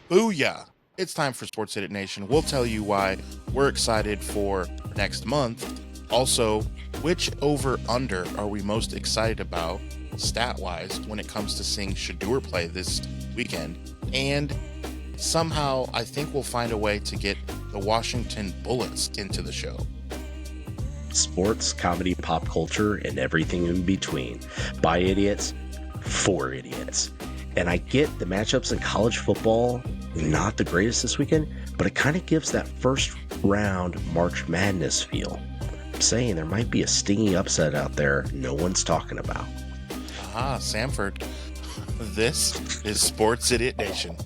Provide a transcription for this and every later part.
Booyah! It's time for Sports Edit Nation. We'll tell you why we're excited for next month. Also, which over-under are we most excited about, stat-wise, when it comes to seeing Shador play this weekend? And somehow, I think we'll find a way to get the Washington Bullets into the show. Sports, comedy, pop culture, and everything in between. By idiots, for idiots. And I get the matchups in college football not the greatest this weekend, but it kind of gives that first round March Madness feel. I'm saying there might be a stingy upset out there no one's talking about. Sanford. This is Sports Idiot Nation.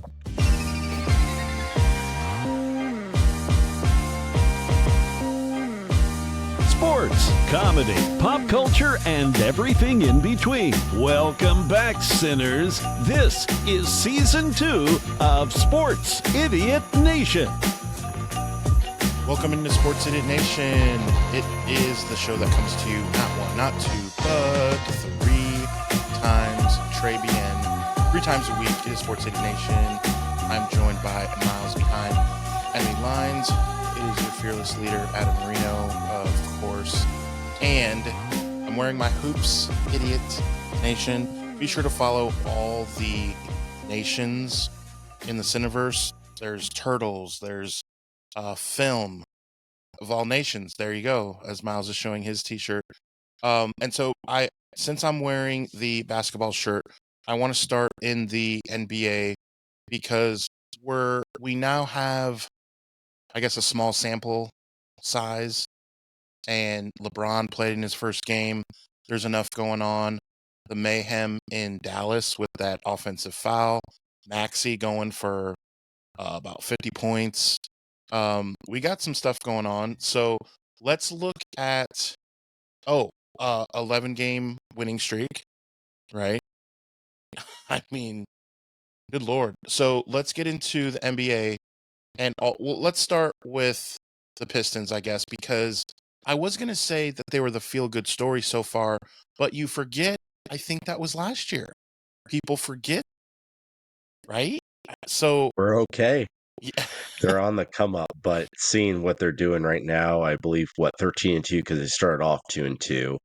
Sports, comedy, pop culture, and everything in between. Welcome back, sinners. This is Season 2 of Sports Idiot Nation. Welcome into Sports Idiot Nation. It is the show that comes to you not one, not two, but 3 times. Trey BN. 3 times a week. It is Sports Idiot Nation. I'm joined by Miles behind enemy lines. It is your fearless leader, Adam Marino, of course. And I'm wearing my Hoops Idiot Nation. Be sure to follow all the nations in the Cineverse. There's Turtles. There's Film of all nations. There you go, as Miles is showing his t-shirt. And so since I'm wearing the basketball shirt, I want to start in the NBA because we now have, I guess, a small sample size, and LeBron played in his first game. There's enough going on. The mayhem in Dallas with that offensive foul. Maxey going for about 50 points. We got some stuff going on. So let's look at 11-game winning streak, right? I mean, good Lord. So let's get into the NBA. And let's start with the Pistons, I guess, because I was going to say that they were the feel-good story so far, but you forget, I think that was last year. People forget, right? So We're okay. Yeah. They're on the come up, but seeing what they're doing right now, I believe, 13-2, because they started off 2-2,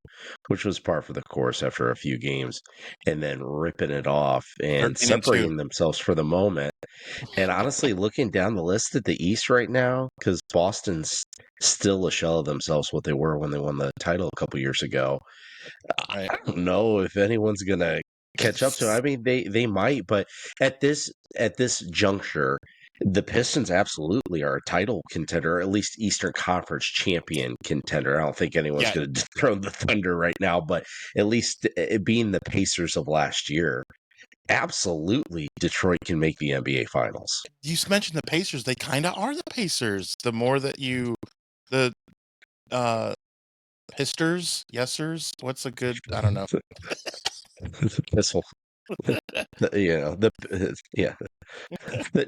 which was par for the course after a few games, and then ripping it off and 13-2. separating themselves for the moment. And honestly, looking down the list at the East right now, because Boston's still a shell of themselves what they were when they won the title a couple years ago. Right. I don't know if anyone's going to catch up to them. I mean, they might, but at this juncture, the Pistons absolutely are a title contender, or at least Eastern Conference champion contender. I don't think anyone's going to dethrone the Thunder right now, but at least it being the Pacers of last year, absolutely Detroit can make the NBA Finals. You mentioned the Pacers. They kind of are the Pacers. The more that Pisters, yesers, what's a good, I don't know. Pistol.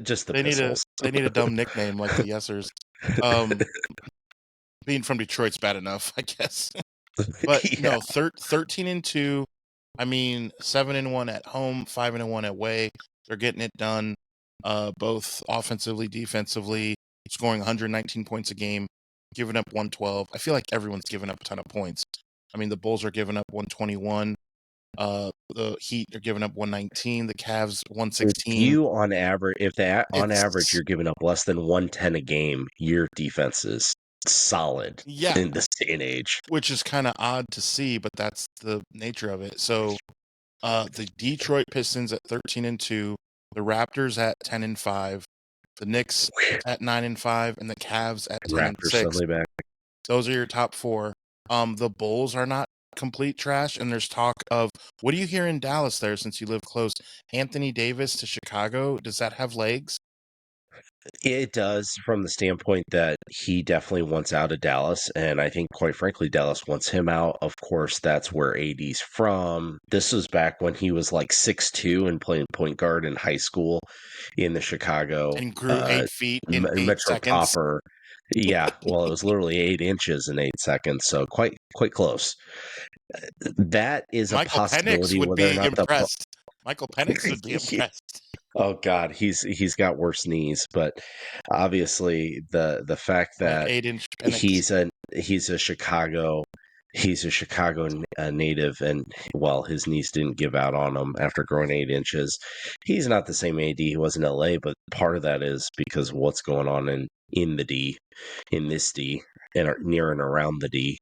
Just the Pistols. They need a dumb nickname like the yesers. Being from Detroit's bad enough, I guess. But Yeah. no, 13-2. I mean, 7-1 at home, 5-1 away. They're getting it done, both offensively, defensively, scoring 119 points a game, giving up 112. I feel like everyone's giving up a ton of points. I mean, the Bulls are giving up 121. The Heat are giving up 119. The Cavs 116. On average, you're giving up less than 110 a game, your defense is solid in this day and age. Which is kind of odd to see, but that's the nature of it. So the Detroit Pistons at 13-2, the Raptors at 10-5, the Knicks at 9-5, and the Cavs at 10-6. Those are your top 4. The Bulls are not complete trash, and there's talk of, what do you hear in Dallas there, since you live close? Anthony Davis to Chicago, does that have legs? It does, from the standpoint that he definitely wants out of Dallas, and I think, quite frankly, Dallas wants him out. Of course, that's where AD's from. This was back when he was like 6'2" and playing point guard in high school in the Chicago and grew 8 feet in 8 Metro seconds. proper. Yeah, well, it was literally 8 inches in 8 seconds, so quite close. That is Michael a possibility. Penix would be impressed. Michael Penix would be impressed. Oh God, he's got worse knees, but obviously the fact Like that 8-inch Penix. he's a Chicago native, and well, his knees didn't give out on him after growing 8 inches. He's not the same AD he was in LA, but part of that is because of what's going on in the D, in this D, and near and around the D.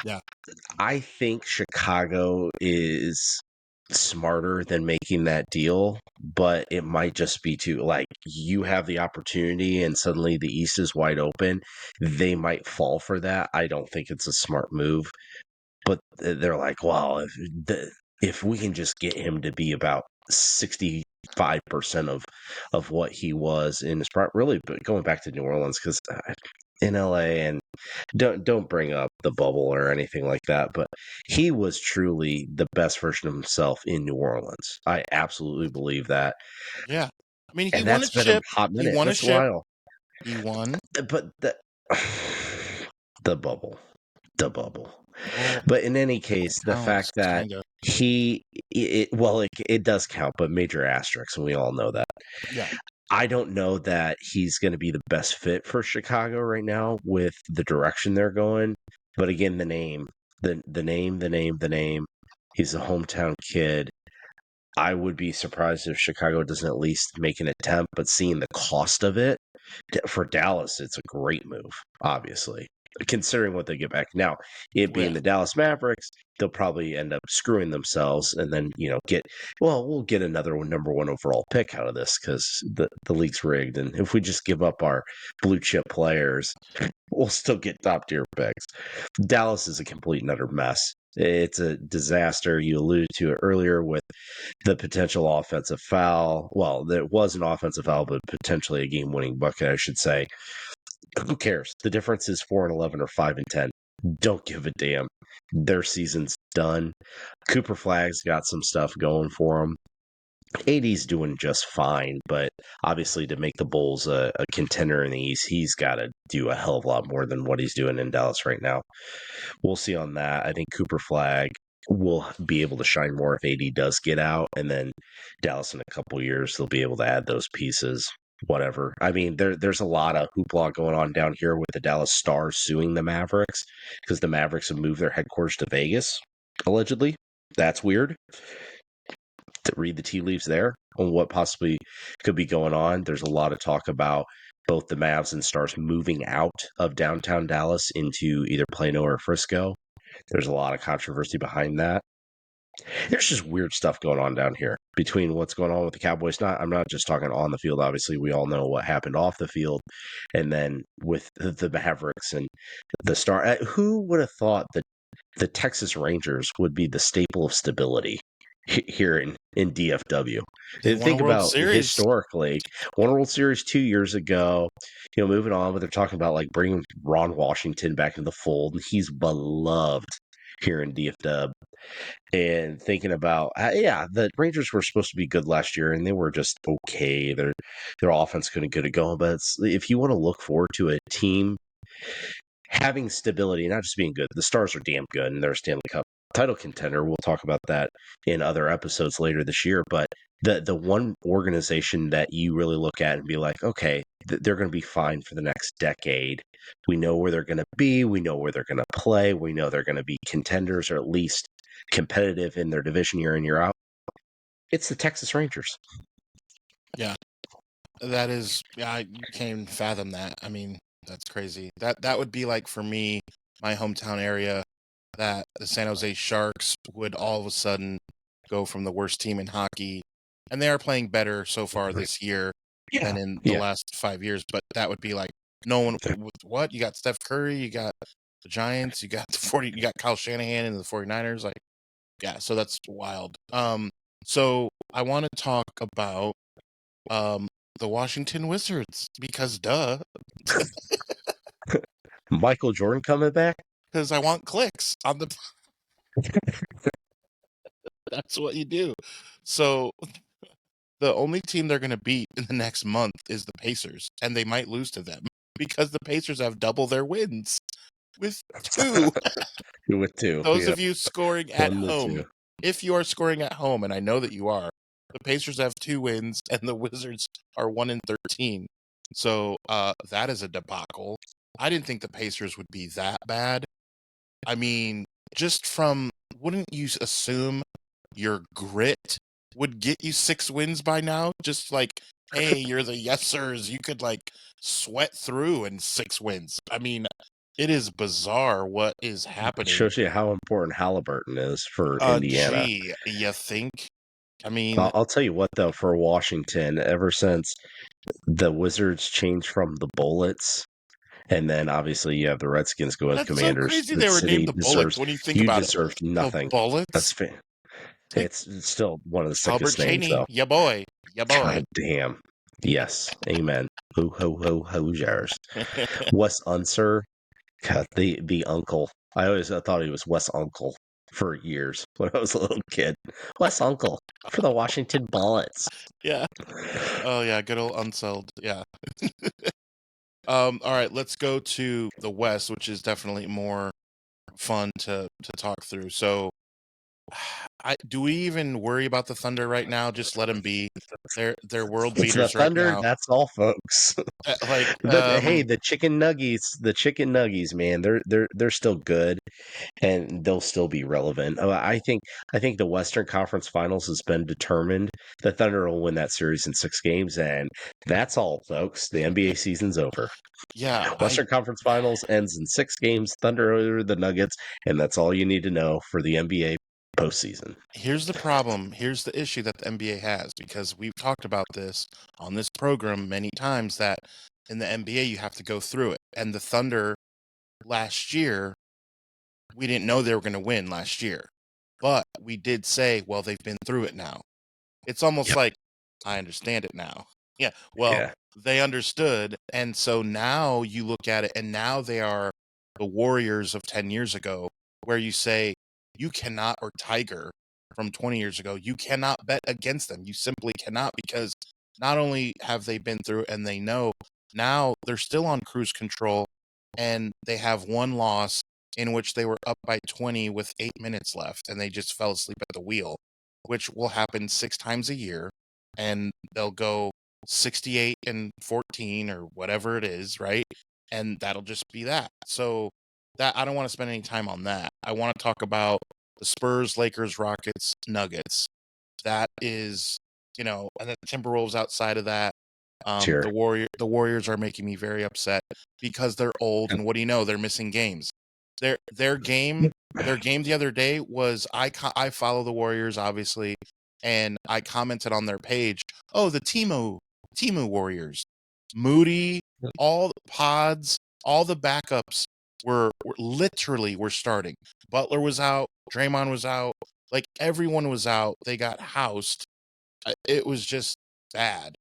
Yeah. I think Chicago is smarter than making that deal, but it might just be too like you have the opportunity and suddenly the East is wide open. They might fall for that. I don't think it's a smart move, but they're like, well, if we can just get him to be about 65% of what he was in his prime, really, but going back to New Orleans because in LA and don't bring up the bubble or anything like that, but he was truly the best version of himself in New Orleans. I absolutely believe that. Yeah. I mean, he And won a that's been a chip. hot He minute. won a That's a chip. while. He won. But the bubble. The bubble. Well, But in any case, the counts, fact that kind of. it does count, but major asterisks, and we all know that. Yeah. I don't know that he's going to be the best fit for Chicago right now with the direction they're going. But again, the name. He's a hometown kid. I would be surprised if Chicago doesn't at least make an attempt, but seeing the cost of it for Dallas, it's a great move, obviously, considering what they get back. Now, it being Yeah. the Dallas Mavericks, they'll probably end up screwing themselves and then, we'll get another number one overall pick out of this because the league's rigged. And if we just give up our blue chip players, we'll still get top tier picks. Dallas is a complete and utter mess. It's a disaster. You alluded to it earlier with the potential offensive foul. Well, there was an offensive foul, but potentially a game-winning bucket, I should say. Who cares? The difference is 4-11 or 5-10. Don't give a damn. Their season's done. Cooper Flagg's got some stuff going for him. AD's doing just fine, but obviously to make the Bulls a contender in the East, he's got to do a hell of a lot more than what he's doing in Dallas right now. We'll see on that. I think Cooper Flagg will be able to shine more if AD does get out, and then Dallas in a couple of years, they'll be able to add those pieces. Whatever. I mean, there's a lot of hoopla going on down here with the Dallas Stars suing the Mavericks because the Mavericks have moved their headquarters to Vegas, allegedly. That's weird. To read the tea leaves there on what possibly could be going on. There's a lot of talk about both the Mavs and Stars moving out of downtown Dallas into either Plano or Frisco. There's a lot of controversy behind that. There's just weird stuff going on down here between what's going on with the Cowboys. I'm not just talking on the field. Obviously, we all know what happened off the field, and then with the Mavericks and the Star. Who would have thought that the Texas Rangers would be the staple of stability here in DFW? They won a Think World about Series. historically, won World Series 2 years ago. Moving on, but they're talking about like bringing Ron Washington back into the fold. He's beloved here in DFW. And thinking about, the Rangers were supposed to be good last year, and they were just okay. Their offense couldn't get it going. But if you want to look forward to a team having stability, not just being good, the Stars are damn good, and they're a Stanley Cup title contender. We'll talk about that in other episodes later this year. But the one organization that you really look at and be like, okay, they're going to be fine for the next decade. We know where they're going to be. We know where they're going to play. We know they're going to be contenders or at least competitive in their division year in, year out. It's the Texas Rangers. Yeah. That is, you can't even fathom that. I mean, that's crazy. That would be like, for me, my hometown area, that the San Jose Sharks would all of a sudden go from the worst team in hockey, and they are playing better so far this year than in the last 5 years, but that would be like, no one, what? You got Steph Curry, you got the Giants, you got you got Kyle Shanahan and the 49ers, like, yeah, so that's wild. So I want to talk about the Washington Wizards, because duh. Michael Jordan coming back? Because I want clicks on the that's what you do. So the only team they're going to beat in the next month is the Pacers, and they might lose to them because the Pacers have double their wins with 2. With 2. Those of you scoring at home, 2. if you are scoring at home, and I know that you are, The Pacers have 2 wins, and the Wizards are 1-13. So that is a debacle. I didn't think the Pacers would be that bad. I mean, just from, wouldn't you assume your grit would get you 6 wins by now? Just like, hey, you're the yes-sirs. You could, like, sweat through in 6 wins. I mean, it is bizarre what is It happening. shows you how important Halliburton is for Indiana. Gee, you think? I mean, I'll tell you what, though, for Washington, ever since the Wizards changed from the Bullets, and then obviously you have the Redskins go as that's so Commanders, crazy the they were named city the Bullets deserves, when you think you about it. deserved The nothing. Bullets? That's Like, it's still one of the Albert sickest names, Cheney, though. ya boy, ya boy. God damn. Yes. Amen. Ho, ho, ho, hojars. Wes Unser, God, the uncle. I always thought he was Wes Uncle for years when I was a little kid. Wes Uncle for the Washington Bullets. Yeah. Oh, yeah, good old Unsold. Yeah. All right, let's go to the West, which is definitely more fun to talk through. So, do we even worry about the Thunder right now? Just let them be. They're world It's the beaters right Thunder. now. That's all, folks. Like, Hey, the chicken nuggies, man. They're still good, and they'll still be relevant. I think the Western Conference Finals has been determined. The Thunder will win that series in 6 games, and that's all, folks. The NBA season's over. yeah, Western Conference Finals ends in 6 games. Thunder over the Nuggets, and that's all you need to know for the NBA postseason. here's the problem. Here's the issue that the NBA has, because we've talked about this on this program many times, that in the NBA you have to go through it. And the Thunder last year, we didn't know they were going to win last year, but we did say, well, they've been through it now. It's almost Yep. like, I understand it now. Yeah, well, Yeah. they understood, and so now you look at it, and now they are the Warriors of 10 years ago, where you say, you cannot, or Tiger from 20 years ago, you cannot bet against them. You simply cannot, because not only have they been through it and they know, now they're still on cruise control, and they have 1 loss in which they were up by 20 with 8 minutes left, and they just fell asleep at the wheel, which will happen 6 times a year, and they'll go 68-14 or whatever it is, right? And that'll just be that. So that, I don't want to spend any time on that. I want to talk about the Spurs, Lakers, Rockets, Nuggets. That is, and the Timberwolves outside of that. Sure. The Warriors are making me very upset because they're old, and what do you know? They're missing games. Their game the other day was, I follow the Warriors obviously, and I commented on their page, oh, the Timu Warriors, Moody, all the pods, all the backups were literally starting. Butler was out, Draymond was out, like everyone was out. They got housed. It was just bad.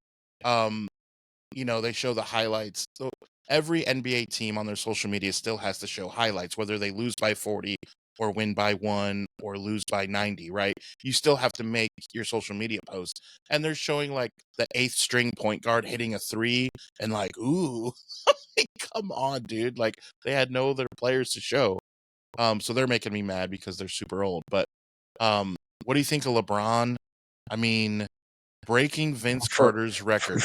They show the highlights. So every NBA team on their social media still has to show highlights, whether they lose by 40 or win by 1 or lose by 90, right? You still have to make your social media post. And they're showing like the 8th string point guard hitting a 3 and like, ooh, come on, dude. Like, they had no other players to show. So they're making me mad because they're super old. But what do you think of LeBron? I mean, breaking Vince Carter's record.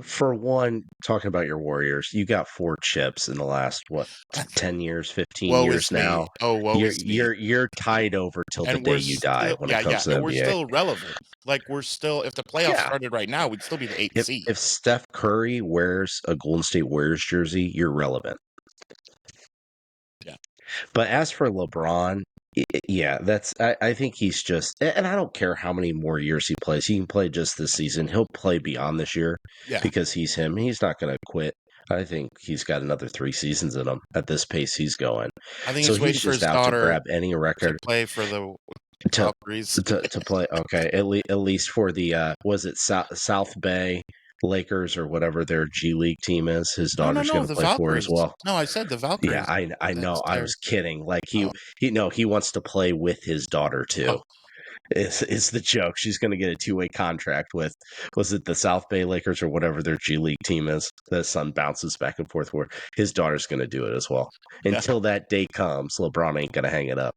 For one, talking about your Warriors, you got 4 chips in the last 10 years, 15 years now. You're tied over till the day you die when it comes to the NBA. And we're still relevant. Like, we're still, if the playoffs started right now, we'd still be the 8th seed. If Steph Curry wears a Golden State Warriors jersey, you're relevant. Yeah. But as for LeBron, I think he's just, and I don't care how many more years he plays. He can play just this season. He'll play beyond this year because he's him. He's not going to quit. I think he's got another 3 seasons in him at this pace he's going. I think he's waiting for his daughter to grab any record to play for the Valkyries. to play. Okay, at least for the was it South Bay Lakers or whatever their G League team is. His daughter's going to play Valkyries. for as well. No, I said the Valkyries. Yeah, I know. I was kidding. Like he wants to play with his daughter too. is the joke. She's going to get a 2-way contract with, was it the South Bay Lakers or whatever their G League team is? The son bounces back and forth where his daughter's going to do it as well. Yeah. Until that day comes, LeBron ain't going to hang it up.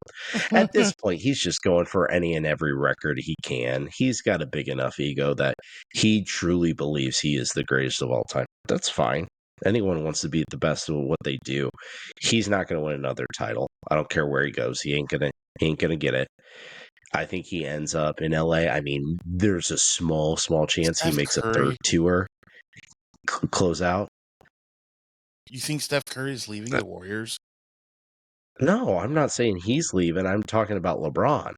At this point, he's just going for any and every record he can. He's got a big enough ego that he truly believes he is the greatest of all time. That's fine. Anyone wants to be the best at what they do. He's not going to win another title. I don't care where he goes. He ain't gonna get it. I think he ends up in LA. I mean, there's a small chance he makes Curry. a third tour close out. You think Steph Curry is leaving the Warriors? No, I'm not saying he's leaving. I'm talking about LeBron.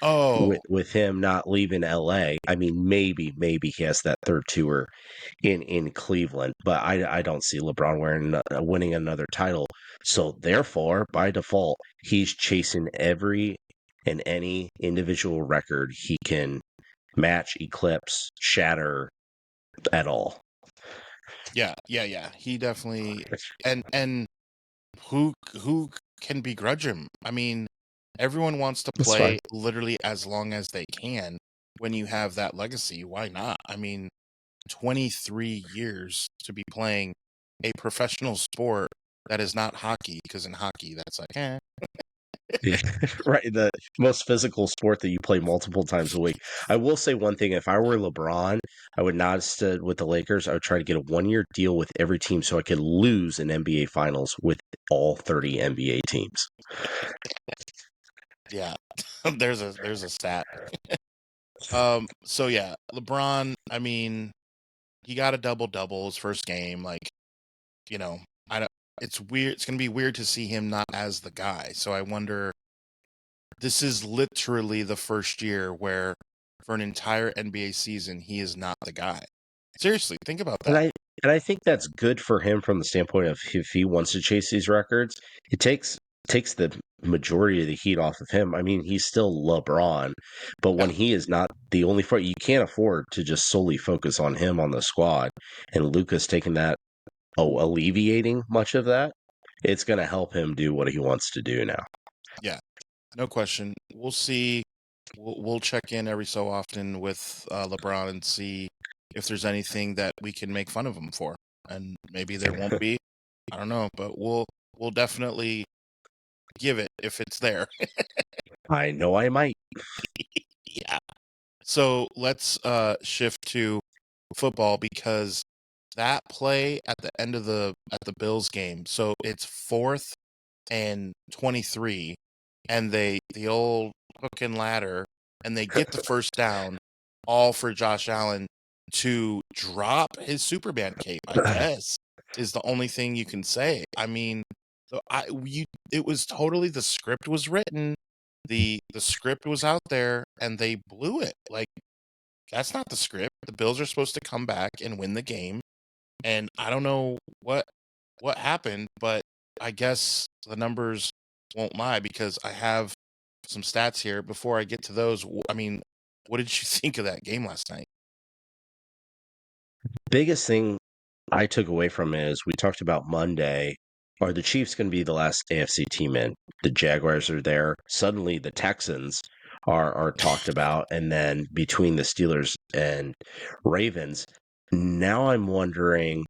Oh, With him not leaving LA. I mean, maybe he has that third tour in Cleveland, but I don't see LeBron winning another title. So therefore, by default, he's chasing every and any individual record he can match, eclipse, shatter at all. yeah. He definitely and who can begrudge him? I mean, everyone wants to That's play fine. literally as long as they can when you have that legacy. Why not? I mean, 23 years to be playing a professional sport that is not hockey, because in hockey that's like, Yeah, right. The most physical sport that you play multiple times a week. I will say one thing. If I were LeBron, I would not have stood with the Lakers. I would try to get a 1-year deal with every team so I could lose an NBA Finals with all 30 NBA teams. yeah. there's a stat. So yeah, LeBron, I mean, he got a double his first game. Like, you know, I don't. It's weird. It's gonna be weird to see him not as the guy. So I wonder. This is literally the first year where, for an entire NBA season, he is not the guy. Seriously, think about And that. I think that's good for him from the standpoint of if he wants to chase these records, it takes the majority of the heat off of him. I mean, he's still LeBron, but when Yeah. he is not the only you can't afford to just solely focus on him on the squad. And Luka's taking that, alleviating much of that. It's going to help him do what he wants to do now. Yeah, no question. We'll see. We'll check in every so often with LeBron and see if there's anything that we can make fun of him for, and maybe there won't be. I don't know, but we'll definitely give it if it's there. I know I might. Yeah. So let's shift to football, because that play at the end of the Bills game. So it's 4th and 23, and the old hook and ladder, and they get the first down, all for Josh Allen to drop his Superman cape, I guess, is the only thing you can say. I mean, it was totally, the script was written, the script was out there, and they blew it. Like, that's not the script. The Bills are supposed to come back and win the game, and I don't know what happened, but I guess the numbers won't lie, because I have some stats here. Before I get to those, I mean, what did you think of that game last night? Biggest thing I took away from it is we talked about Monday. Are the Chiefs going to be the last AFC team in? The Jaguars are there. Suddenly the Texans are talked about. And then between the Steelers and Ravens, now I'm wondering,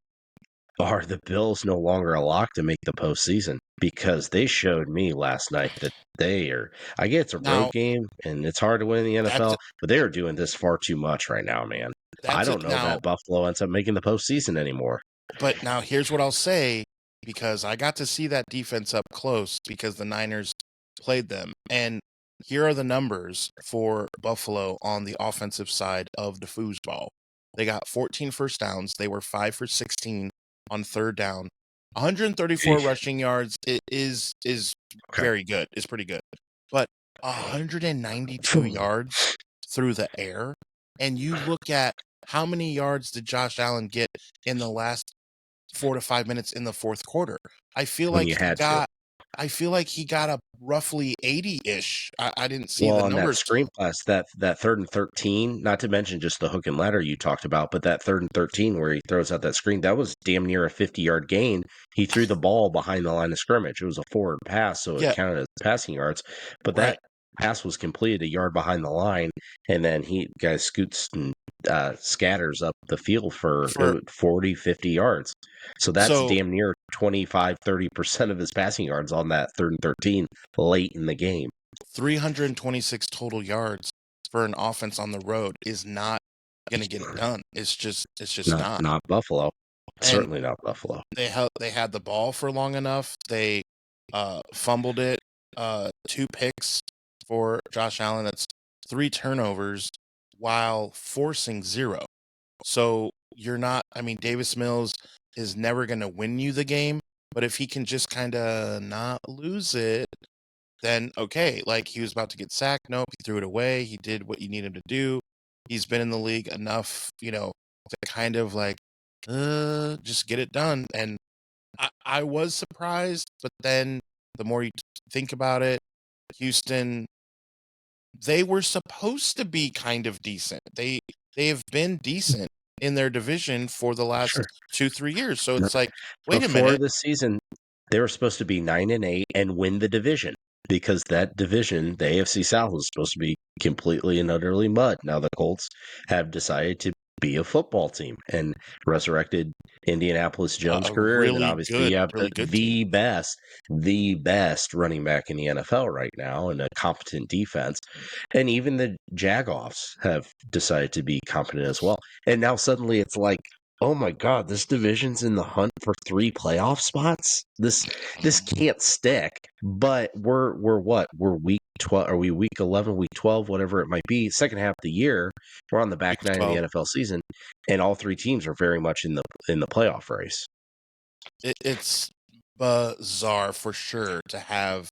are the Bills no longer a lock to make the postseason? Because they showed me last night that they are. I get it's a Now, road game and it's hard to win in the that's NFL, but they are doing this far too much right now, man. I don't it know now. that Buffalo ends up making the postseason anymore. But now here's what I'll say, because I got to see that defense up close because the Niners played them. And here are the numbers for Buffalo on the offensive side of the foosball. They got 14 first downs. They were 5 for 16 on third down. 134 rushing yards is very good. It's pretty good. But 192 yards through the air. And you look at how many yards did Josh Allen get in the last 4 to 5 minutes in the fourth quarter? I feel When like you he had to. got a roughly 80-ish. I didn't see Well, the on that numbers. screen pass, that 3rd and 13, not to mention just the hook and ladder you talked about, but that 3rd and 13 where he throws out that screen, that was damn near a 50-yard gain. He threw the ball behind the line of scrimmage. It was a forward pass, so it Yeah, counted as passing yards. But right. pass was completed a yard behind the line, and then guy scoots and scatters up the field for For 40, 50 yards. So that's so damn near 25, 30% of his passing yards on that 3rd and 13 late in the game. 326 total yards for an offense on the road is not going to get it done. It's just not. Not Buffalo. And Certainly not Buffalo. they had the ball for long enough. They fumbled it, 2 picks for Josh Allen. That's 3 turnovers while forcing 0. So you're not, I mean, Davis Mills is never going to win you the game, but if he can just kind of not lose it, then okay. Like, he was about to get sacked. Nope, he threw it away. He did what you need him to do. He's been in the league enough, to kind of like, just get it done. And I was surprised, but then the more you think about it, Houston, they were supposed to be kind of decent. They have been decent in their division for the last Sure. 2-3 years. So it's like, wait a Before minute. this season, they were supposed to be 9-8 and win the division, because that division, the AFC South, was supposed to be completely and utterly mud. Now the Colts have decided to be a football team and resurrected Indianapolis Jones' A career. And then really obviously you have really good team. the best running back in the NFL right now, and a competent defense. And even the Jagoffs have decided to be competent as well. And now suddenly it's like, oh my God, this division's in the hunt for 3 playoff spots. This can't stick. But we're what? We're week 12. Are we week 11, week 12, whatever it might be? Second half of the year, we're on the back Week nine of 12. the NFL season, and all 3 teams are very much in the playoff race. It's bizarre for sure to have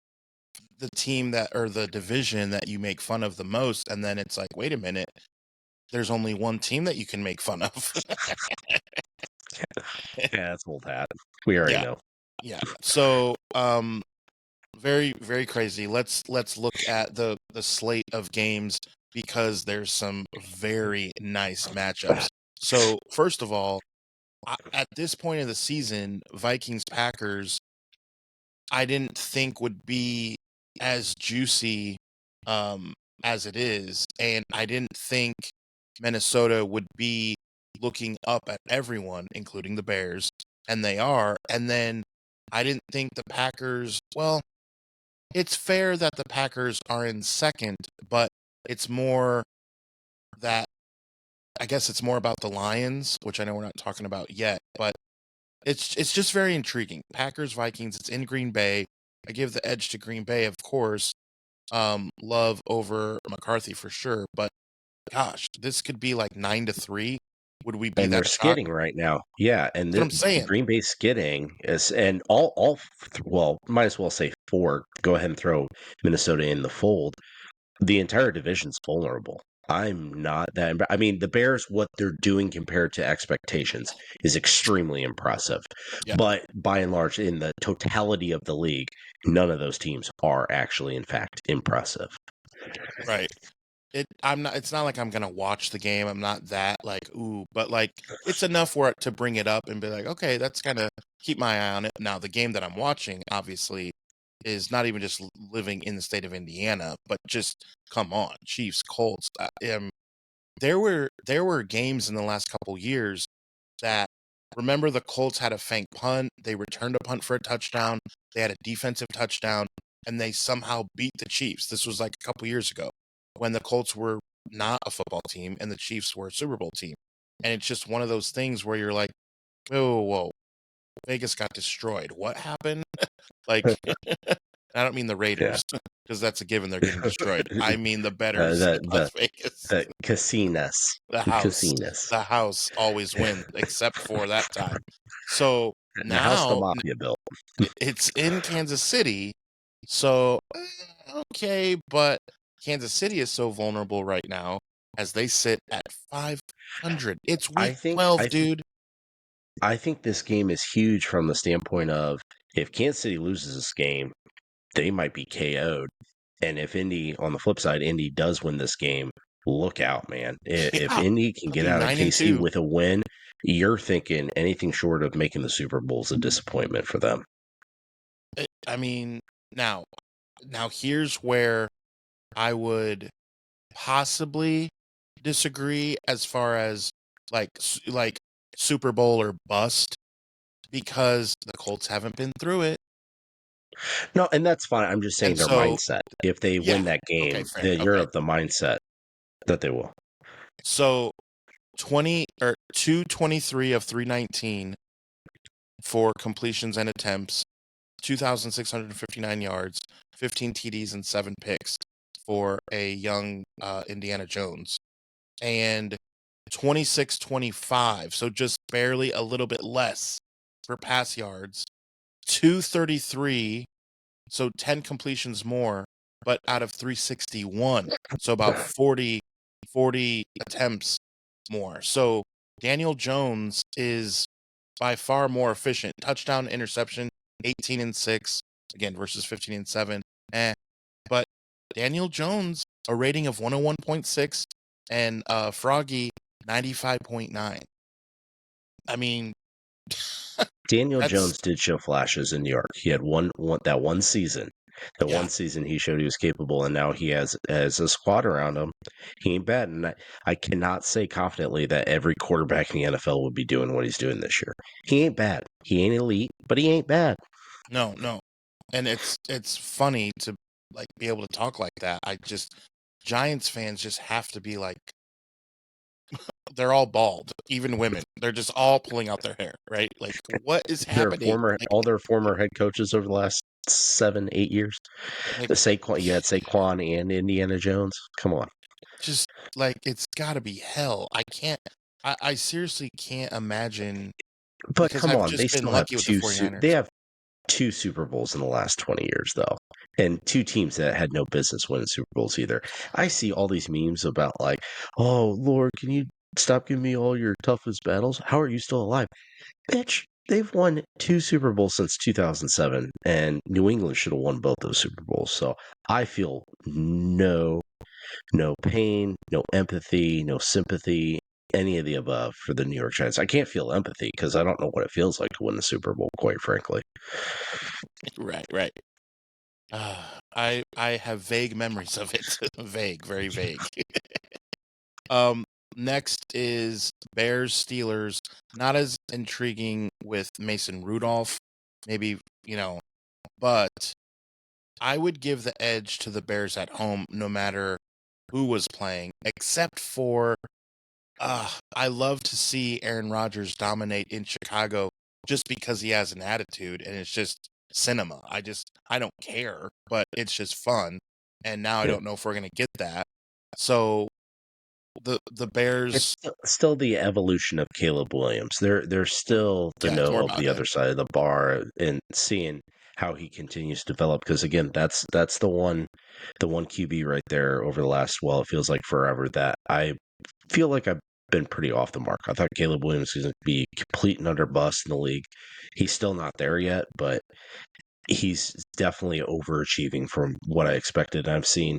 the team that, or the division that you make fun of the most, and then it's like, wait a minute, there's only one team that you can make fun of. Yeah, that's old hat. We already Yeah. know. Yeah. So, very, very crazy. Let's look at the slate of games, because there's some very nice matchups. So, first of all, at this point of the season, Vikings Packers, I didn't think would be as juicy as it is, and I didn't think Minnesota would be looking up at everyone, including the Bears, and they are. And then I didn't think the Packers, well, it's fair that the Packers are in second, but it's more that, I guess it's more about the Lions, which I know we're not talking about yet, but it's just very intriguing. Packers, Vikings, it's in Green Bay. I give the edge to Green Bay, of course. Love over McCarthy for sure, but gosh, this could be like 9-3. Would we be And they're that shocked? skidding right now. Yeah, and That's what I'm saying. Green Bay skidding is, and well, might as well say 4. Go ahead and throw Minnesota in the fold. The entire division's vulnerable. I'm not that. I mean, the Bears, what they're doing compared to expectations is extremely impressive. Yeah. But by and large, in the totality of the league, none of those teams are actually, in fact, impressive. Right. It's not like I'm gonna watch the game. I'm not that like, ooh, but like, it's enough for it to bring it up and be like, okay, that's kind of keep my eye on it. Now, the game that I'm watching, obviously, is not even just living in the state of Indiana, but just come on, Chiefs, Colts. There were games in the last couple years that, remember, the Colts had a fake punt, they returned a punt for a touchdown, they had a defensive touchdown, and they somehow beat the Chiefs. This was like a couple years ago, when the Colts were not a football team and the Chiefs were a Super Bowl team. And it's just one of those things where you're like, whoa, Vegas got destroyed. What happened? Like, I don't mean the Raiders, because that's a given, they're getting destroyed. I mean the bettors in Las Vegas. The casinos. The house always wins, except for that time. So The house the now mafia built. it's in Kansas City. So, okay, but Kansas City is so vulnerable right now, as they sit at 500. It's week 12, dude. I think this game is huge from the standpoint of, if Kansas City loses this game, they might be KO'd. And if Indy, on the flip side, Indy does win this game, look out, man. If Indy can get out of KC with a win, you're thinking anything short of making the Super Bowl is a disappointment for them. I mean, now here's where I would possibly disagree as far as like Super Bowl or bust, because the Colts haven't been through it. No, and that's fine. I'm just saying And their so, mindset. If they yeah, win that okay, game, fair. then you're Okay. of the mindset that they will. So 223 of 319 for completions and attempts, 2,659 yards, 15 TDs, and 7 picks for a young Indiana Jones. And 26-25, so just barely a little bit less for pass yards. 233, so 10 completions more, but out of 361, so about 40 attempts more. So Daniel Jones is by far more efficient. Touchdown, interception, 18-6, again, versus 15-7. But Daniel Jones, a rating of 101.6, and Froggy, 95.9. I mean, Daniel that's Jones did show flashes in New York. He had one season. The yeah. one season he showed he was capable, and now he has as a squad around him. He ain't bad, and I cannot say confidently that every quarterback in the NFL would be doing what he's doing this year. He ain't bad. He ain't elite, but he ain't bad. No. And it's funny to like be able to talk like that. Giants fans just have to be like, they're all bald, even women. They're just all pulling out their hair, right? Like, what is happening? All their former head coaches over the last 7, 8 years. Like, The Saquon, you had Saquon and Indiana Jones. Come on. just like, it's got to be hell. I seriously can't imagine, But because come I've on, they just been still have lucky with the 49ers. they have two Super Bowls in the last 20 years, though, and two teams that had no business winning Super Bowls either. I see all these memes about like, oh Lord, can you stop giving me all your toughest battles? How are you still alive, bitch? They've won two Super Bowls since 2007, and New England should have won both those Super Bowls. So I feel no pain, no empathy, no sympathy, any of the above for the New York Giants. I can't feel empathy because I don't know what it feels like to win the Super Bowl, quite frankly. Right. I have vague memories of it. Vague, very vague. Next is Bears Steelers. Not as intriguing with Mason Rudolph, maybe, but I would give the edge to the Bears at home no matter who was playing, except for I love to see Aaron Rodgers dominate in Chicago just because he has an attitude, and it's just cinema. I don't care, but it's just fun. And now I Yeah. don't know if we're gonna get that. So the Bears, It's still the evolution of Caleb Williams. They're still the yeah, it's more know of about the him. other side of the bar and seeing how he continues to develop. Because again, that's the one QB right there over the last, well, it feels like forever, that I feel like I've been pretty off the mark. I thought Caleb Williams was going to be complete and utter bust in the league. He's still not there yet, but he's definitely overachieving from what I expected. I've seen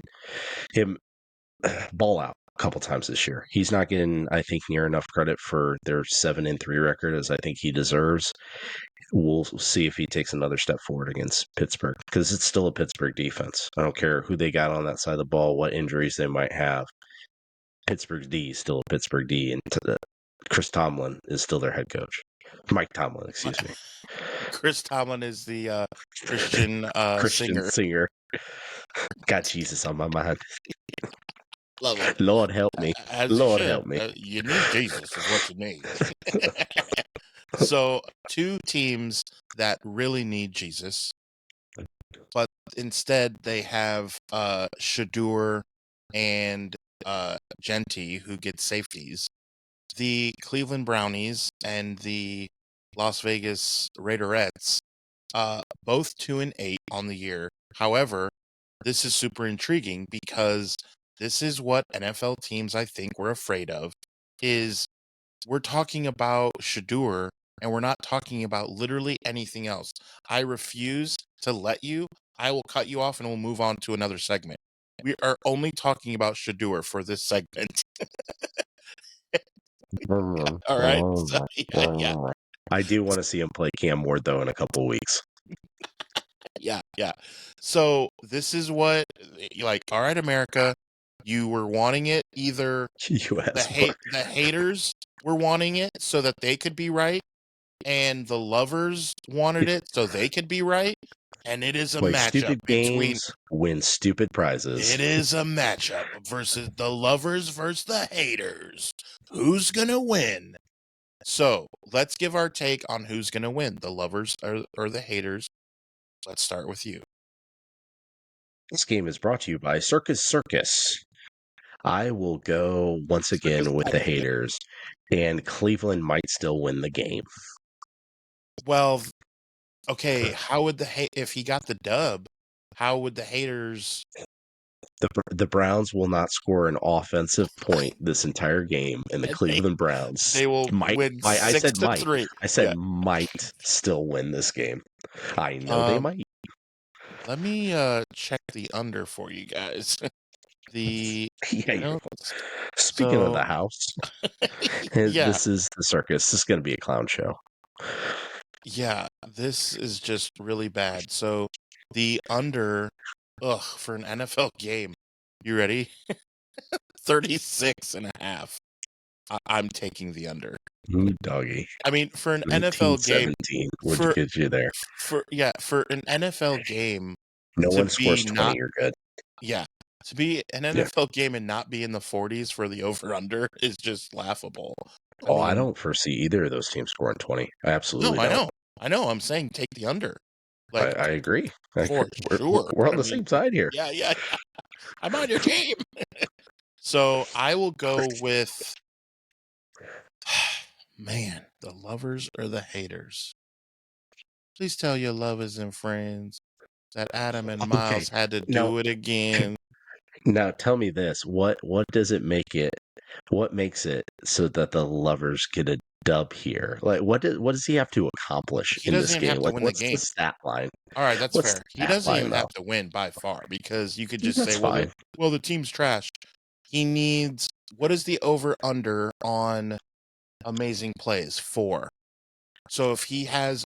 him ball out a couple times this year. He's not getting, I think, near enough credit for their 7-3 record as I think he deserves. We'll see if he takes another step forward against Pittsburgh, because it's still a Pittsburgh defense. I don't care who they got on that side of the ball, what injuries they might have. Pittsburgh D is still a Pittsburgh D, and Chris Tomlin is still their head coach. Mike Tomlin, excuse me. Chris Tomlin is the Christian Christian singer. singer. Got Jesus on my mind. Love it. Lord help me. As you Lord should. help me. You need Jesus, is what you need. So, two teams that really need Jesus, but instead they have Shador and Genty, who get safeties. The Cleveland Brownies and the Las Vegas Raiderettes, both 2-8 on the year. However, this is super intriguing because this is what NFL teams, I think, we're afraid of. Is we're talking about Shador, and we're not talking about literally anything else. I refuse to let you. I will cut you off and we'll move on to another segment. We are only talking about Shador for this segment. All right. So, yeah. I do want to see him play Cam Ward, though, in a couple weeks. Yeah, yeah. So this is what, like, all right, America, you were wanting it. Either U.S. mark. the haters were wanting it so that they could be right, and the lovers wanted it so they could be right. And it is a Play matchup stupid between games, win stupid prizes. it is a matchup versus the lovers versus the haters. Who's gonna win? So let's give our take on who's gonna win, the lovers or the haters. Let's start with you. This game is brought to you by Circus Circus. I will go once again with the haters, and Cleveland might still win the game. Well, okay, how would if he got the dub, how would the haters? The Browns will not score an offensive point this entire game, and the And Cleveland Browns they will might. win I six said to might. three. I said Yeah. might still win this game. I know they might. Let me check the under for you guys. The Yeah. no, Speaking of so the house, yeah, this is the circus. This is going to be a clown show. yeah, this is just really bad. So the under, for an NFL game. You ready? 36.5. I'm taking the under. Ooh, doggy. I mean, for an NFL game, 17. What'd you get you there? for an NFL game, No to one scores be 20. not You're good. yeah, to be an NFL game and not be in the 40s for the over under is just laughable. I don't foresee either of those teams scoring 20. I absolutely No, don't. I know. I'm saying take the under. Like, I agree. for sure. We're on the same side here. Yeah. I'm on your team. So I will go with, man, the lovers or the haters. Please tell your lovers and friends that Adam and Miles had to do it again. Now tell me this: what does it make it? What makes it so that the lovers get a dub here? Like, what does he have to accomplish He in doesn't this even have game? to Like, win the what's game. the stat line? All right, that's What's fair. the He stat doesn't even line, have to win by far, because you could just That's say, fine. well, the team's trash. He needs, what is the over under on amazing plays? 4. So if he has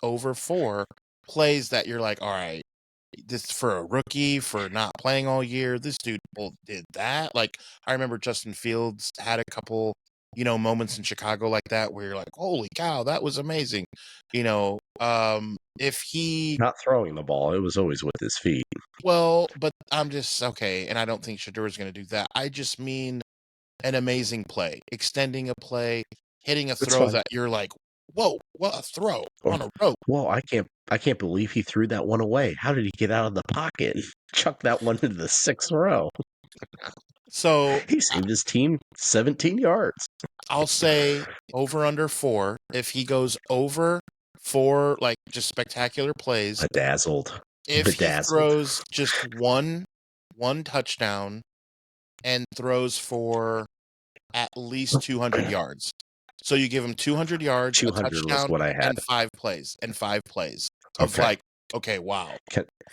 over 4 plays that you're like, all right, this for a rookie for not playing all year, this dude did that. Like, I remember Justin Fields had a couple, moments in Chicago like that where you're like, holy cow, that was amazing. If he Not throwing the ball; it was always with his feet. well, but I'm just okay, and I don't think Shador is going to do that. I just mean an amazing play, extending a play, hitting a That's throw fine. that you're like, whoa, what a throw on a rope. Well, I can't believe he threw that one away. How did he get out of the pocket? Chuck that one into the 6th row. So He saved his team 17 yards. I'll say over under 4. If he goes over 4, like just spectacular plays, Bedazzled. if he throws just one touchdown and throws for at least 200 yards. So you give him 200 yards, 200 a touchdown, was what I had. and 5 plays of Okay. okay, wow.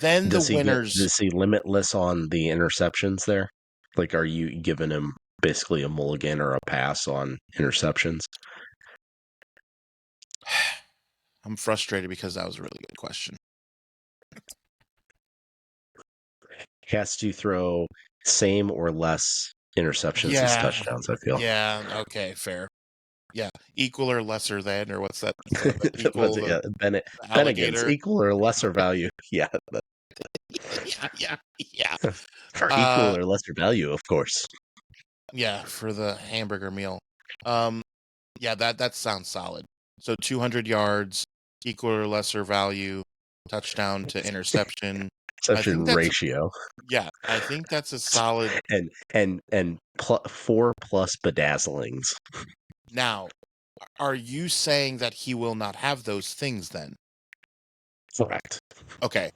Then Does the winners. Is he limitless on the interceptions there? Like, are you giving him basically a mulligan or a pass on interceptions? I'm frustrated because that was a really good question. He has to throw same or less interceptions as touchdowns, I feel. Yeah, okay, fair. Yeah, equal or lesser than, or what's that? Equal, Bennigan's equal or lesser value. Yeah. Yeah. For equal or lesser value, of course. Yeah, for the hamburger meal. Yeah, that sounds solid. So 200 yards, equal or lesser value, touchdown to interception. Such a ratio. Yeah, I think that's a solid. And 4 plus bedazzlings. Now, are you saying that he will not have those things then? Correct. Okay.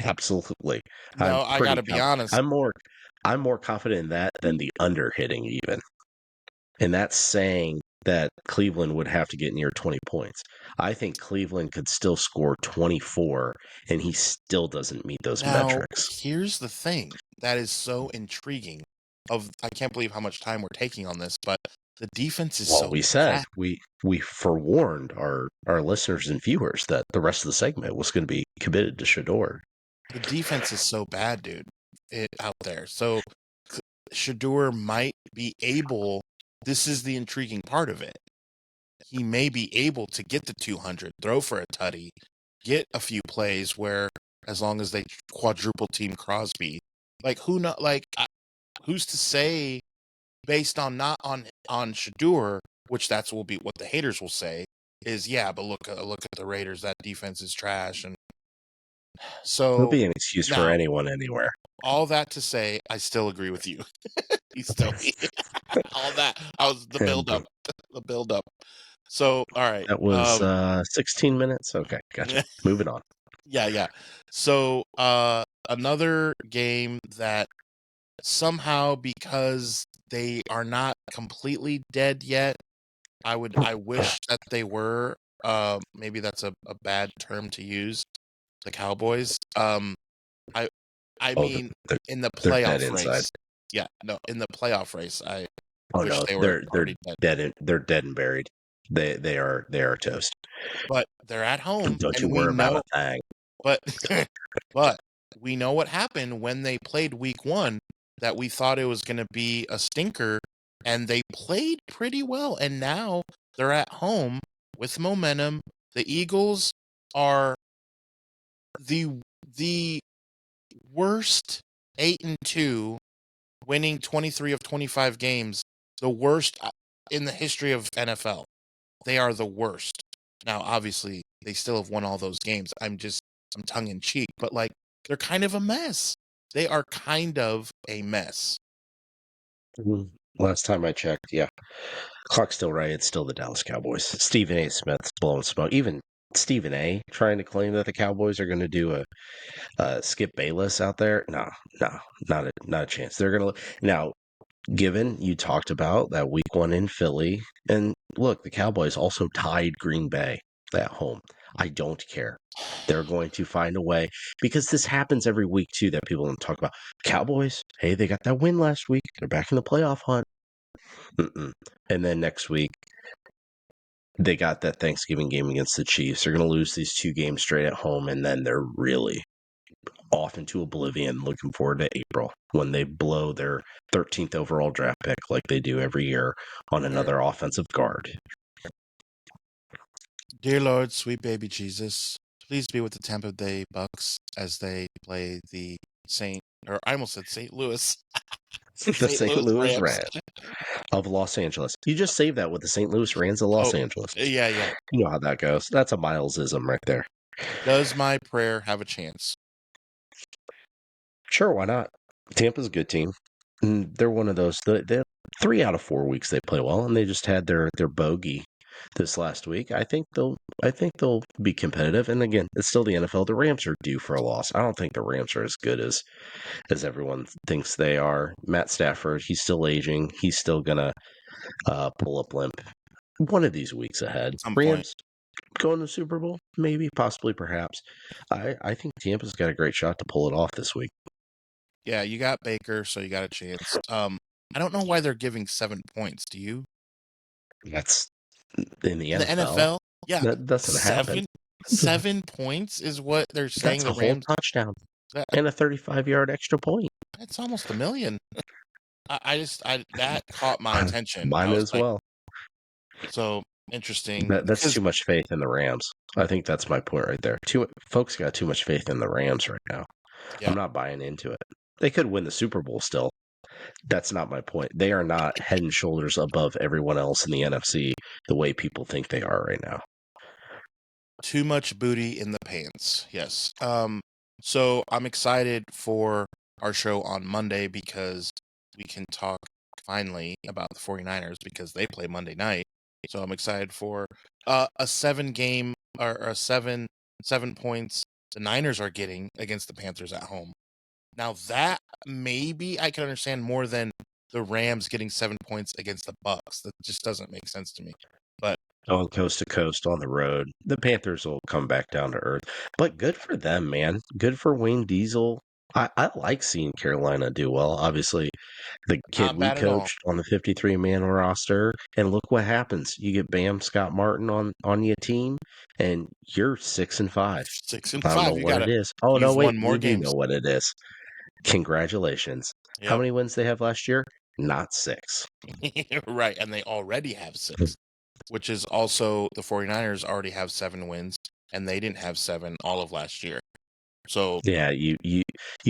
Absolutely. No, I gotta be honest. I'm more confident in that than the under hitting even. And that's saying that Cleveland would have to get near 20 points. I think Cleveland could still score 24, and he still doesn't meet those metrics. Here's the thing that is so intriguing. I can't believe how much time we're taking on this, but The defense is Well, so we said bad. we forewarned our listeners and viewers that the rest of the segment was going to be committed to Shador. The defense is so bad, dude, out there. So Shador might be able. This is the intriguing part of it. He may be able to get the 200, throw for a tutty, get a few plays where, as long as they quadruple team Crosby, like who's to say, based on not on Shador, which that's will be what the haters will say is, yeah, but look at the Raiders, that defense is trash, and There'll so be an excuse for now anyone anywhere. all that to say, I still agree with you. He's still all that. I was the And build up, the build up. So all right, that was 16 minutes. Okay, gotcha. Moving on. yeah. So another game that somehow, because they are not completely dead yet, I wish that they were. Maybe that's a bad term to use. The Cowboys. I I Oh, mean, they're, in the they're dead playoff inside. race. Yeah, no, in the playoff race, I Oh wish no, they were they're already dead. they're dead and buried. They are toast. But they're at home, Don't you and we worry about know. a thing. But but we know what happened when they played week 1, that we thought it was going to be a stinker, and they played pretty well, and now they're at home with momentum. The Eagles are the the worst 8-2, winning 23 of 25 games, the worst in the history of NFL. They are the worst. Now, obviously, they still have won all those games. I'm tongue in cheek, but like, they're kind of a mess. They are kind of a mess. Mhm. Last time I checked, yeah, clock's still right. It's still the Dallas Cowboys. Stephen A. Smith's blowing smoke. Even Stephen A. trying to claim that the Cowboys are going to do a Skip Bayless out there. No, no, not a chance. They're going to now. Given you talked about that week 1 in Philly, and look, the Cowboys also tied Green Bay at home. I don't care. They're going to find a way, because this happens every week too, that people don't talk about. Cowboys, hey, they got that win last week. They're back in the playoff hunt. Mm-mm. And then next week, they got that Thanksgiving game against the Chiefs. They're going to lose these 2 games straight at home, and then they're really off into oblivion. Looking forward to April when they blow their 13th overall draft pick like they do every year on another offensive guard. Dear Lord, sweet baby Jesus, please be with the Tampa Bay Bucks as they play the I almost said St. Louis. The St. St. Louis Louis Rams. Rams of Los Angeles. You just saved that with the St. Louis Rams of Oh, Los Angeles. yeah. You know how that goes. That's a Milesism right there. Does my prayer have a chance? Sure, why not? Tampa's a good team. And they're one of those. They 3 out of 4 weeks they play well, and they just had their bogey this last week. I think they'll be competitive. And again, it's still the NFL. The Rams are due for a loss. I don't think the Rams are as good as everyone thinks they are. Matt Stafford, he's still aging. He's still gonna pull up limp one of these weeks ahead. At some point. Rams going to the Super Bowl, maybe, possibly, perhaps. I think Tampa's got a great shot to pull it off this week. Yeah, you got Baker, so you got a chance. I don't know why they're giving 7 points. Do you? That's in the In the NFL. NFL? Yeah. That doesn't happen. 7 points is what they're saying. That's The a whole Rams. touchdown That, and a 35-yard extra point. that's almost $1 million. That caught my attention. I Mine was as like, well. so interesting. That's Because too much faith in the Rams. I think that's my point right there. Folks got too much faith in the Rams right now. yeah, I'm not buying into it. They could win the Super Bowl still. That's not my point. They are not head and shoulders above everyone else in the NFC the way people think they are right now. too much booty in the pants. Yes. So I'm excited for our show on Monday because we can talk finally about the 49ers because they play Monday night. So I'm excited for a 7-game or a 7 points the Niners are getting against the Panthers at home. Now that maybe I can understand more than the Rams getting 7 points against the Bucks. That just doesn't make sense to me. But On coast to coast on the road, the Panthers will come back down to earth. But good for them, man. Good for Wayne Diesel. I like seeing Carolina do well. Obviously, the kid Not we bad at all. coached on the 53-man roster, and look what happens. You get Bam Scott Martin on your team, and you're 6-5. 6-5. I don't know You what gotta. it is. Oh no, You've wait, won more we do games. know what it is. Congratulations. How Yep. many wins they have last year? Not 6. Right, and they already have 6, which is also the 49ers already have 7 wins, and they didn't have 7 all of last year. So Yeah, you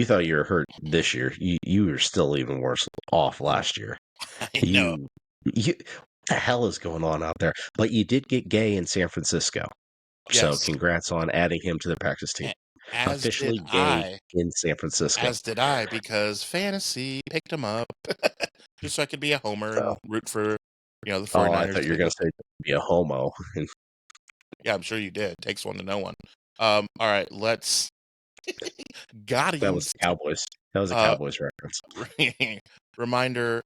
thought you were hurt this year. You were still even worse off last year. I know. You what the hell is going on out there? But you did get Gay in San Francisco. So Yes, congrats on adding him to the practice team. a- as did Officially Gay I. in San Francisco. As did I, because fantasy picked him up just so I could be a homer and So, root for the I 49ers thought you were to going go. to say be a homo. Yeah, I'm sure you did. Takes one to know one. All right, let's got That him. was Cowboys. That was a Uh, Cowboys reference. Reminder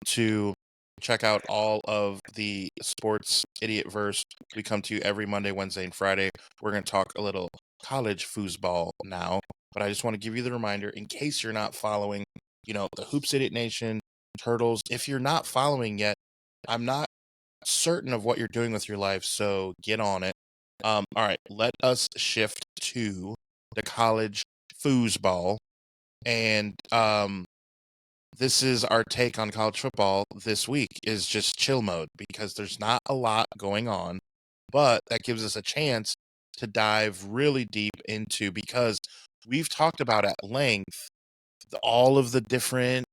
to check out all of the Sports Idiot Verse. We come to you every Monday, Wednesday, and Friday. We're going to talk a little college foosball now, but I just want to give you the reminder in case you're not following, the Hoops Idiot Nation, Turtles. If you're not following yet, I'm not certain of what you're doing with your life, so get on it. All right, let us shift to the college foosball. And this is our take on college football this week is just chill mode because there's not a lot going on, but that gives us a chance to dive really deep into because we've talked about at length all of the different,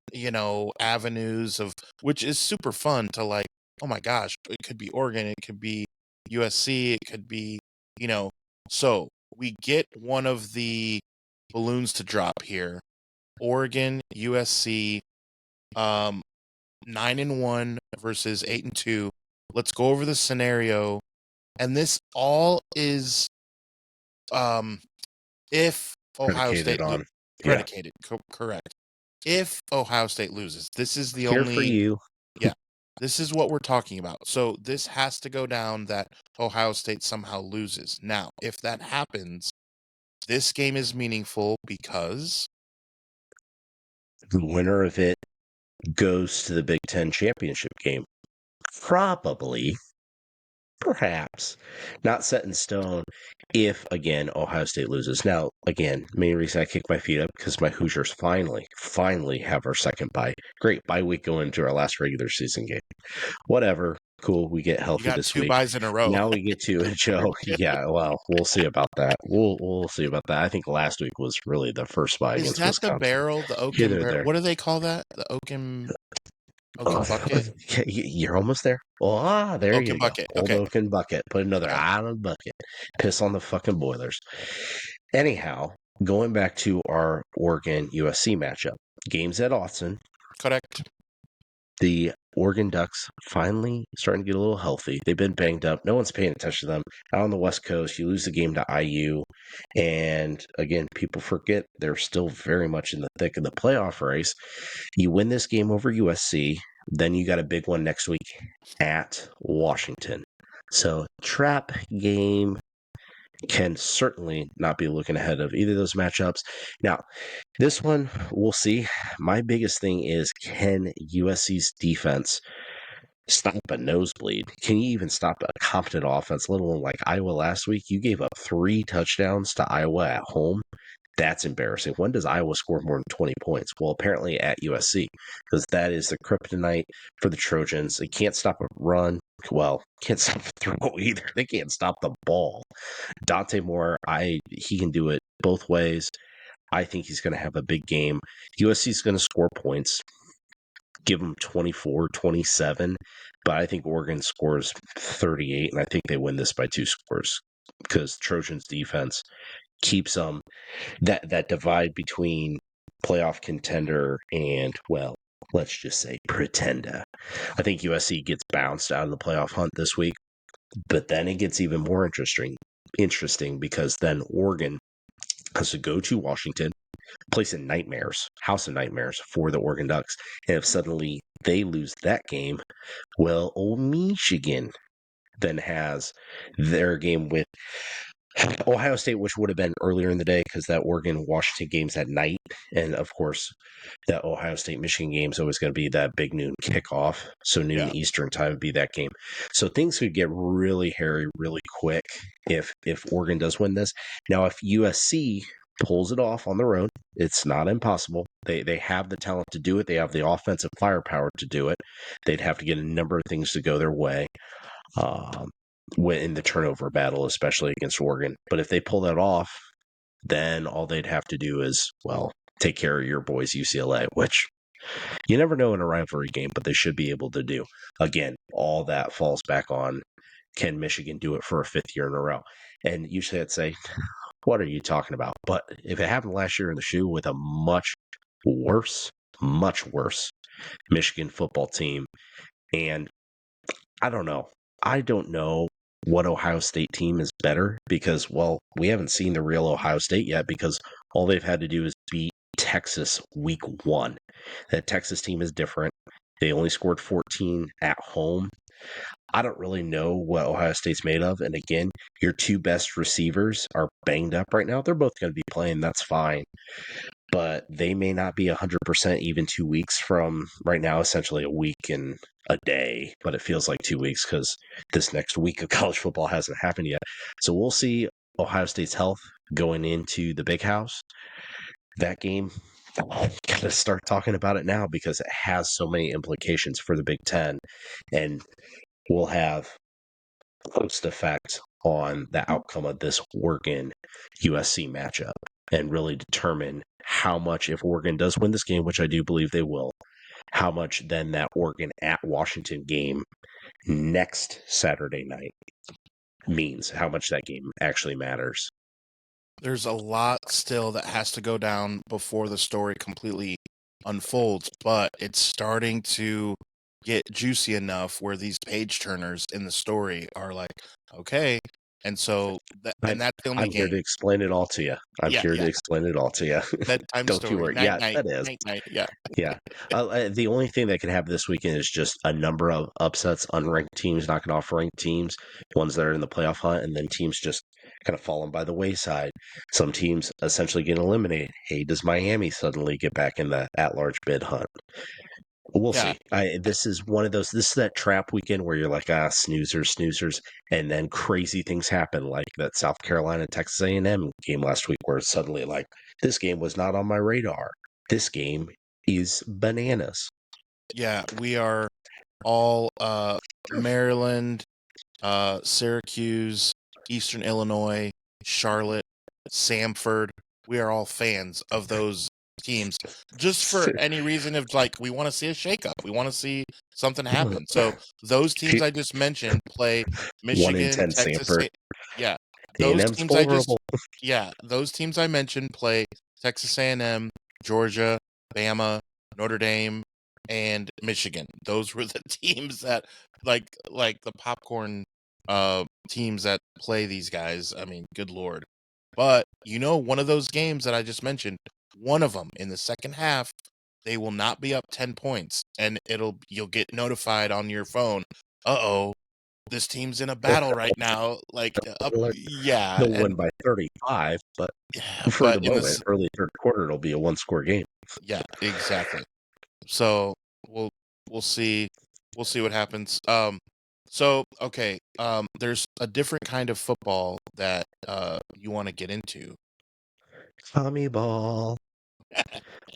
avenues of which is super fun to like, oh my gosh, it could be Oregon, it could be USC, it could be, so we get one of the balloons to drop here. Oregon, USC, 9-1 versus 8-2. Let's go over the scenario. And this all is if Ohio Predicated State on. Yeah. predicated, correct. If Ohio State loses, this is the Here for only you. yeah. This is what we're talking about. So this has to go down that Ohio State somehow loses. Now, if that happens, this game is meaningful because The winner of it goes to the Big Ten championship game. Probably, perhaps, not set in stone if, again, Ohio State loses. Now, again, main reason I kick my feet up because my Hoosiers finally have our second bye. Great bye week going into our last regular season game. Whatever. Cool. We get you healthy got this 2 week. buys in a row. Now we get to Joe. Yeah, well, we'll see about that. We'll see about that. I think last week was really the first bye Is against that the Wisconsin. barrel, the Here, oaken there, barrel? there. What do they call that? The oaken bucket? You're almost there. Oh, there Oaken you go. bucket. Old Okay. Oaken bucket. Put another Got eye on the bucket. Piss on the fucking boilers. Anyhow, going back to our Oregon USC matchup. Games at Austin. correct. The Oregon Ducks finally starting to get a little healthy. They've been banged up. No one's paying attention to them. Out on the West Coast, you lose the game to IU. And again, people forget they're still very much in the thick of the playoff race. You win this game over USC, then you got a big one next week at Washington. So, trap game can certainly not be looking ahead of either of those matchups. Now, this one, we'll see. My biggest thing is, can USC's defense stop a nosebleed? Can you even stop a competent offense, let alone like Iowa last week? You gave up 3 touchdowns to Iowa at home. That's embarrassing. When does Iowa score more than 20 points? Well, apparently at USC, because that is the kryptonite for the Trojans. They can't stop a run. Well, can't stop a throw either. They can't stop the ball. Dante Moore, he can do it both ways. I think he's going to have a big game. USC is going to score points, give them 24, 27, but I think Oregon scores 38, and I think they win this by 2 scores because Trojans defense keeps them that divide between playoff contender and, well, let's just say pretender. I think USC gets bounced out of the playoff hunt this week, but then it gets even more interesting because then Oregon has to go to Washington, place in house of nightmares for the Oregon Ducks. And if suddenly they lose that game, well, old Michigan then has their game with Ohio State, which would have been earlier in the day because that Oregon-Washington game's at night. And, of course, that Ohio State-Michigan game is always going to be that big noon kickoff. So noon Yeah. Eastern time would be that game. So things could get really hairy really quick if Oregon does win this. Now, if USC pulls it off on their own, it's not impossible. They have the talent to do it. They have the offensive firepower to do it. They'd have to get a number of things to go their way. In the turnover battle, especially against Oregon. But if they pull that off, then all they'd have to do is, well, take care of your boys, UCLA, which you never know in a rivalry game, but they should be able to do. Again, all that falls back on, can Michigan do it for a fifth year in a row? And usually I'd say, what are you talking about? But if it happened last year in the shoe with a much worse Michigan football team, and I don't know what Ohio State team is better because, well, we haven't seen the real Ohio State yet because all they've had to do is beat Texas week 1. That Texas team is different. They only scored 14 at home. I don't really know what Ohio State's made of. And again, your two best receivers are banged up right now. They're both going to be playing. That's fine. But they may not be 100% even 2 weeks from right now, essentially a week and a day, but it feels like 2 weeks because this next week of college football hasn't happened yet. So we'll see Ohio State's health going into the big house. That game, I'm going to start talking about it now because it has so many implications for the Big Ten and will have post effect on the outcome of this Oregon USC matchup and really determine how much, if Oregon does win this game, which I do believe they will, how much then that Oregon at Washington game next Saturday night means, how much that game actually matters. There's a lot still that has to go down before the story completely unfolds, but it's starting to get juicy enough where these page turners in the story are like, okay. And so, and that's the only I'm here game. to explain it all to you. I'm Yeah, here yeah. to explain it all to you. Bedtime Don't you story. worry. Night, Yeah, night, that is. night, night. Yeah. Yeah. The only thing that could happen this weekend is just a number of upsets, unranked teams knocking off ranked teams, ones that are in the playoff hunt, and then teams just kind of falling by the wayside. Some teams essentially get eliminated. Hey, does Miami suddenly get back in the at-large bid hunt? We'll Yeah. see. This is one of those. This is that trap weekend where you're like, snoozers, and then crazy things happen, like that South Carolina Texas A&M game last week, where it's suddenly like this game was not on my radar. This game is bananas. Yeah, we are all Maryland, Syracuse, Eastern Illinois, Charlotte, Samford. We are all fans of those teams just for any reason of like we want to see a shakeup. We want to see something happen. So those teams I just mentioned play 1 in Michigan, 10 Texas. Sanford. Yeah, those A&M's teams vulnerable. those teams I mentioned play Texas A&M, Georgia, Bama, Notre Dame, and Michigan. Those were the teams that like the popcorn teams that play these guys. I mean, good lord. But one of those games that I just mentioned, one of them in the second half, they will not be up 10 points and you'll get notified on your phone. Uh-oh, this team's in a battle right now. Like yeah, They'll win by 35, but for the but in moment, early third quarter, it'll be a one-score game. Yeah, exactly. So we'll see what happens. So okay, there's a different kind of football that you want to get into. Tommy ball.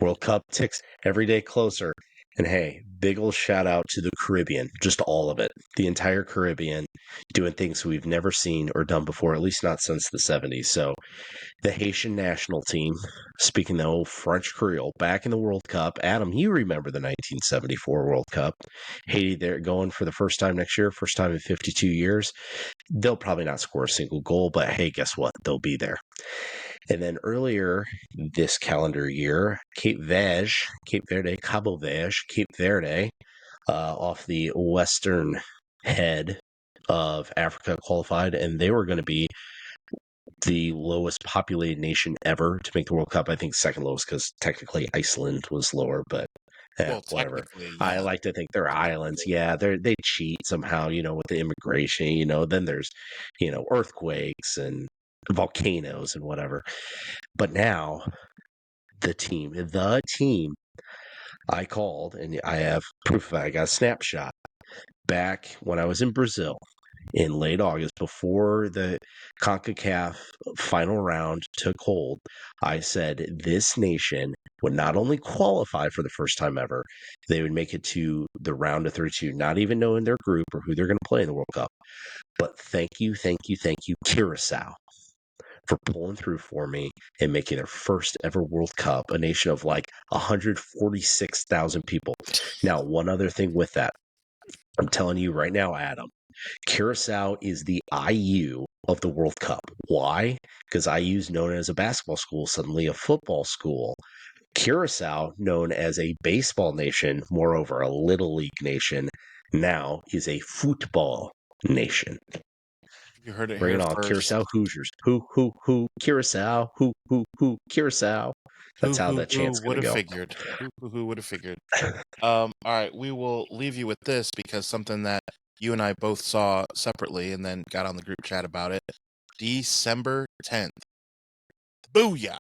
World Cup ticks every day closer. And hey, big ol' shout out to the Caribbean, just all of it. The entire Caribbean doing things we've never seen or done before, at least not since the 70s. So the Haitian national team, speaking the old French Creole, back in the World Cup. Adam, you remember the 1974 World Cup. Haiti, they're going for the first time next year, first time in 52 years. They'll probably not score a single goal, but hey, guess what? They'll be there. And then earlier this calendar year, Cape Verde, Cabo Verde, Cape Verde, off the western head of Africa qualified, and they were going to be the lowest populated nation ever to make the World Cup. I think second lowest because technically Iceland was lower, but whatever. Technically, I yeah. like to think they're islands. Yeah, they cheat somehow, with the immigration. Then there's, earthquakes and volcanoes and whatever. But now the team I called, and I have proof of it. I got a snapshot back when I was in Brazil in late August before the CONCACAF final round took hold. I said this nation would not only qualify for the first time ever, they would make it to the round of 32, not even knowing their group or who they're going to play in the World Cup. But thank you, Curacao, for pulling through for me and making their first ever World Cup, a nation of like 146,000 people. Now, one other thing with that, I'm telling you right now, Adam, Curacao is the IU of the World Cup. Why? Because IU is known as a basketball school, suddenly a football school. Curacao, known as a baseball nation, moreover, a little league nation, now is a football nation. You heard it Bring here it on, first. Curacao Hoosiers. Who, Curacao. Curacao. That's how that chant's going to go. Who would have figured? All right, we will leave you with this because something that you and I both saw separately and then got on the group chat about it. December 10th. Booyah!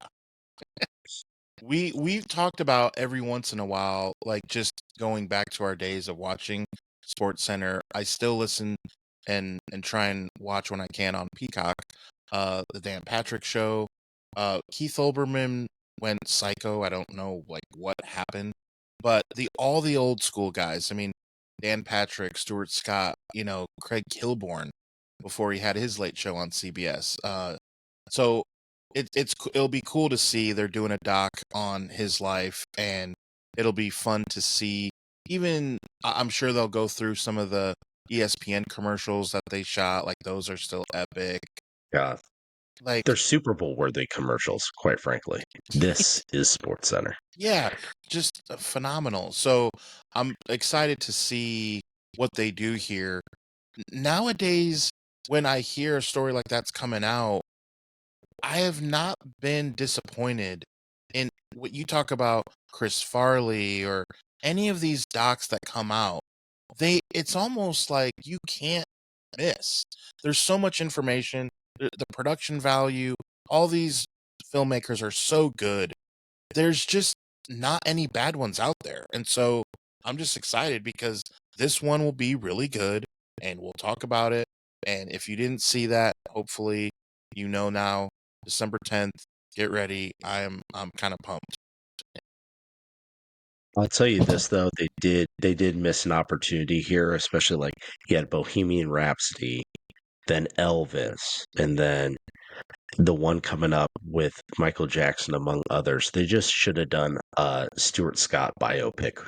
We've talked about every once in a while, like just going back to our days of watching Sports Center. I still listen and try and watch when I can on Peacock. The Dan Patrick Show. Keith Olbermann went psycho. I don't know like what happened, but all the old school guys. I mean, Dan Patrick, Stuart Scott, Craig Kilborn before he had his late show on CBS. So it'll be cool to see they're doing a doc on his life, and it'll be fun to see. Even I'm sure they'll go through some of the ESPN commercials that they shot. Like those are still epic. Yeah. Like they're Super Bowl worthy commercials, quite frankly. This is Sports Center. Yeah, just phenomenal. So I'm excited to see what they do here. Nowadays, when I hear a story like that's coming out, I have not been disappointed in what you talk about Chris Farley or any of these docs that come out. It's almost like you can't miss. There's so much information, the production value, all these filmmakers are so good. There's just not any bad ones out there. And so I'm just excited because this one will be really good and we'll talk about it. And if you didn't see that, hopefully you know now, December 10th, get ready. I'm kind of pumped. I'll tell you this though, they did miss an opportunity here, especially like he had Bohemian Rhapsody, then Elvis, and then the one coming up with Michael Jackson, among others. They just should have done a Stuart Scott biopic,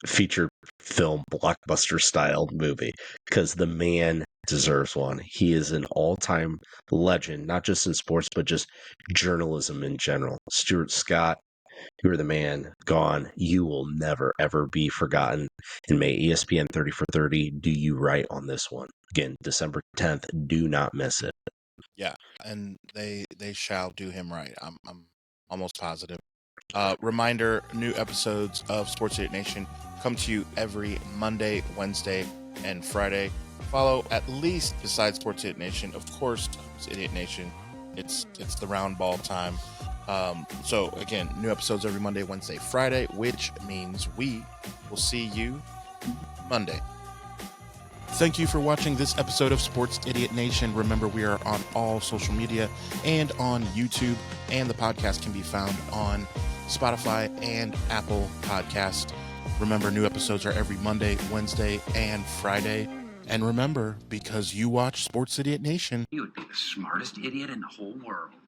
feature film, blockbuster style movie, because the man deserves one. He is an all-time legend, not just in sports, but just journalism in general. Stuart Scott, you're the man, gone. You will never, ever be forgotten. And may ESPN 30 for 30 do you right on this one. Again, December 10th, do not miss it. Yeah, and they shall do him right. I'm almost positive. Reminder, new episodes of Sports Idiot Nation come to you every Monday, Wednesday, and Friday. Follow at least, besides Sports Idiot Nation, of course, Sports Idiot Nation. It's the round ball time. So again, new episodes every Monday, Wednesday, Friday, which means we will see you Monday. Thank you for watching this episode of Sports Idiot Nation. Remember, we are on all social media and on YouTube, and the podcast can be found on Spotify and Apple Podcast. Remember, new episodes are every Monday, Wednesday, and Friday. And remember, because you watch Sports Idiot Nation, you would be the smartest idiot in the whole world.